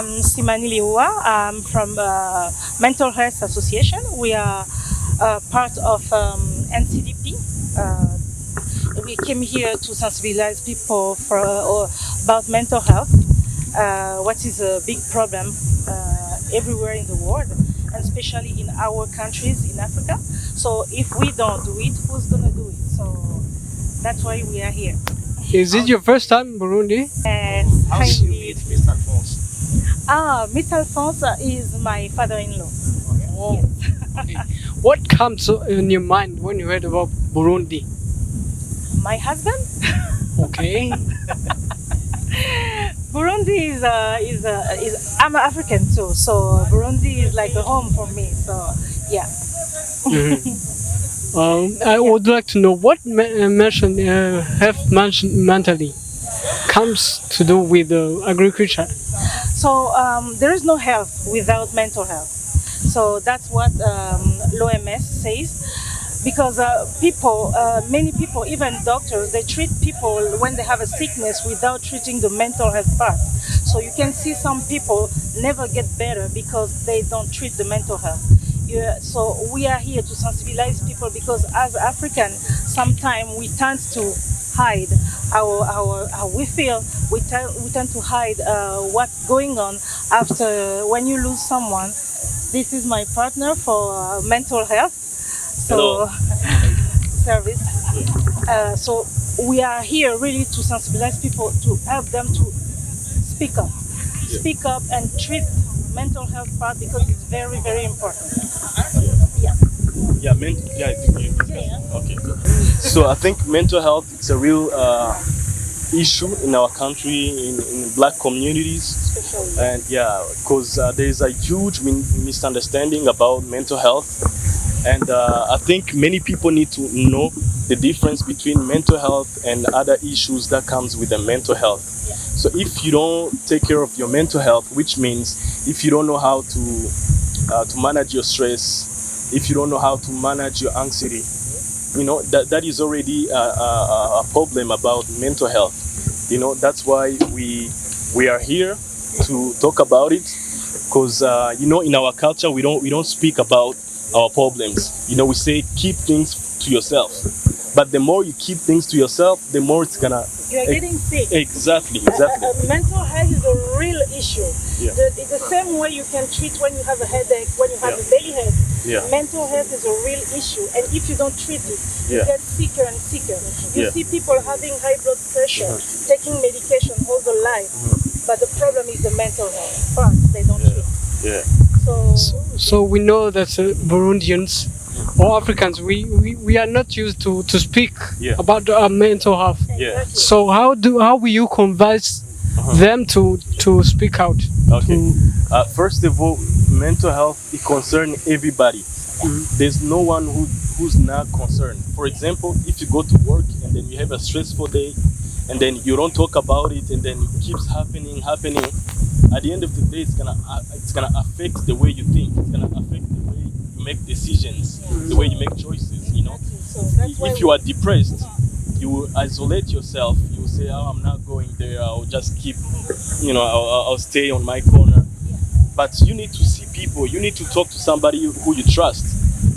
I'm Simani Liwa. I'm from Mental Health Association. We are part of NCDP. We came here to sensibilize people about mental health, what is a big problem everywhere in the world, and especially in our countries in Africa. So if we don't do it, who's gonna do it? So that's why we are here. Is it your first time in Burundi? Yes, How did you indeed. meet Mr. Alphonse? Mr. Alphonse is my father-in-law. Oh. Yes. Okay. What comes in your mind when you heard about Burundi? My husband? Okay. Burundi is I'm African too, so Burundi is like a home for me. So yeah. I would like to know what mentioned mentally comes to do with agriculture. So there is no health without mental health. So that's what l'OMS says. Because many people, even doctors, they treat people when they have a sickness without treating the mental health part. So you can see some people never get better because they don't treat the mental health. Yeah, so we are here to sensibilize people because as Africans, sometimes we tend to hide how we feel. We tend to hide what's going on after when you lose someone. This is my partner for mental health. So service. So we are here really to sensibilize people to help them to speak up and treat mental health part because it's very very important. Yeah. Okay. So I think mental health is a real issue in our country, in black communities. Especially. And because there is a huge misunderstanding about mental health. And I think many people need to know the difference between mental health and other issues that comes with the mental health. Yeah. So if you don't take care of your mental health, which means if you don't know how to manage your stress, if you don't know how to manage your anxiety, that is already a problem about mental health. That's why we are here to talk about it, because in our culture we don't speak about our problems. We say keep things to yourself, but the more you keep things to yourself, the more it's gonna. You are getting sick. Exactly. Mental health is a real issue. Yeah. It's the same way you can treat when you have a headache, when you have a belly head. Yeah. Mental health is a real issue, and if you don't treat it, you Yeah. get sicker and sicker. You Yeah. see people having high blood pressure, taking medication all their life, but the problem is the mental health part they don't treat. Yeah. So we know that Burundians or Africans, we are not used to speak Yeah. about our mental health. Yeah. Exactly. So how will you convince them to speak out? Okay. First of all, mental health it concerns everybody. There's no one who's not concerned. For example, if you go to work and then you have a stressful day, and then you don't talk about it, and then it keeps happening. At the end of the day, it's gonna affect the way you think. It's gonna affect the way you make decisions, the way you make choices. So that's why If you are depressed, you will isolate yourself. You will say, "Oh, I'm not going there. I'll just keep, I'll stay on my corner." But you need to see people. You need to talk to somebody who you trust,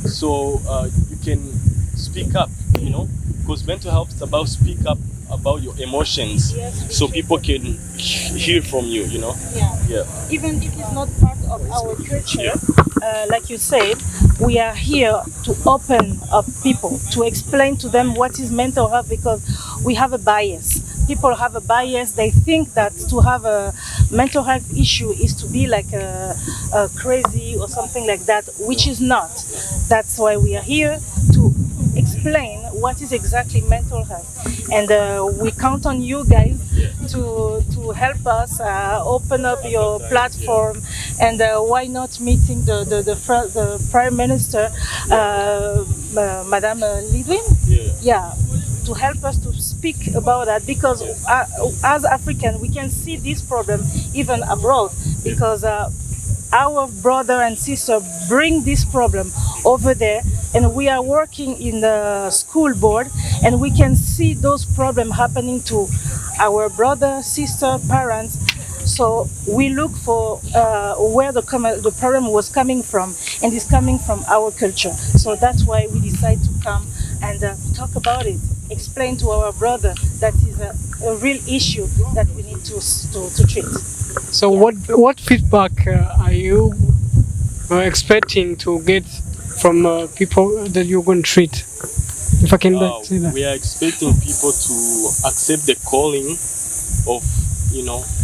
so you can speak up. Because mental health is about speak up about your emotions, Yes, so people can hear from you. Yeah. Even if it's not part of our culture, Yeah. like you said, we are here to open up people, to explain to them what is mental health because we have a bias. People have a bias. They think that to have a mental health issue is to be like a crazy or something like that, which is not. That's why we are here to explain what is exactly mental health, and we count on you guys to help us open up your platform, and why not meeting the Prime Minister, Madame Lidwin? Yeah, to help us to speak about that because as African we can see this problem even abroad because our brother and sister bring this problem over there, and we are working in the school board, and we can see those problems happening to our brother, sister, parents. So we look for where the problem was coming from, and it's coming from our culture. So that's why we decide to come and talk about it, explain to our brother that is a real issue that we need to treat. So what feedback are you expecting to get from people that you're going to treat? If I can say that. We are expecting people to accept the calling of,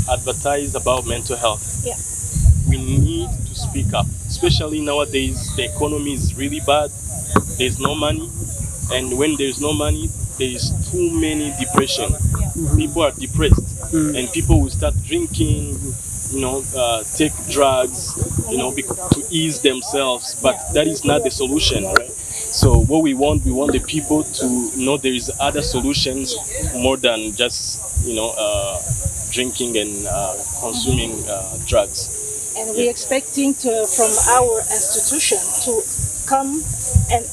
advertise about mental health. Yeah. We need to speak up, especially nowadays. The economy is really bad. There's no money, and when there's no money, there's too many depression. People are depressed, and people will start drinking, take drugs, to ease themselves. But that is not the solution, right? So what we want the people to know there is other solutions more than just, drinking and consuming drugs. And we're expecting from our institution to come and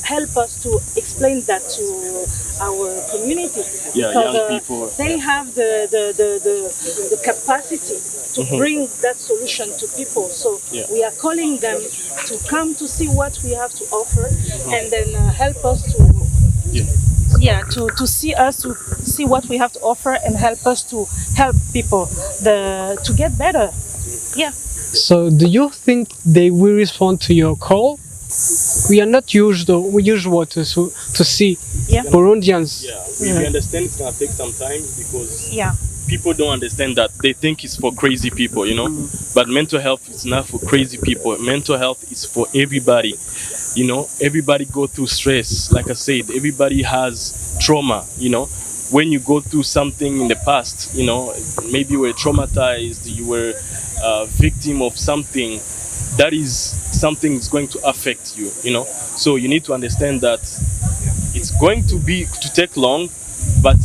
help us to explain that to our community. Yeah, because young people. they have the capacity to bring that solution to people. So we are calling them to come to see what we have to offer, and then help us to see what we have to offer, and help us to help people to get better. Yeah. So do you think they will respond to your call? We are not usual to see Burundians. We understand it's gonna take some time because Yeah. people don't understand that. They think it's for crazy people, But mental health is not for crazy people. Mental health is for everybody. Everybody go through stress. Like I said, everybody has trauma, When you go through something in the past, maybe you were traumatized, you were a victim of something, that is something that's going to affect you, So you need to understand that it's going to take long, but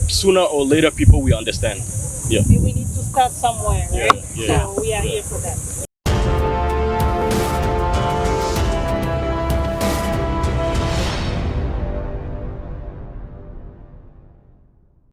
sooner or later people will understand. Yeah. We need to start somewhere, right? Yeah. So we are here for that.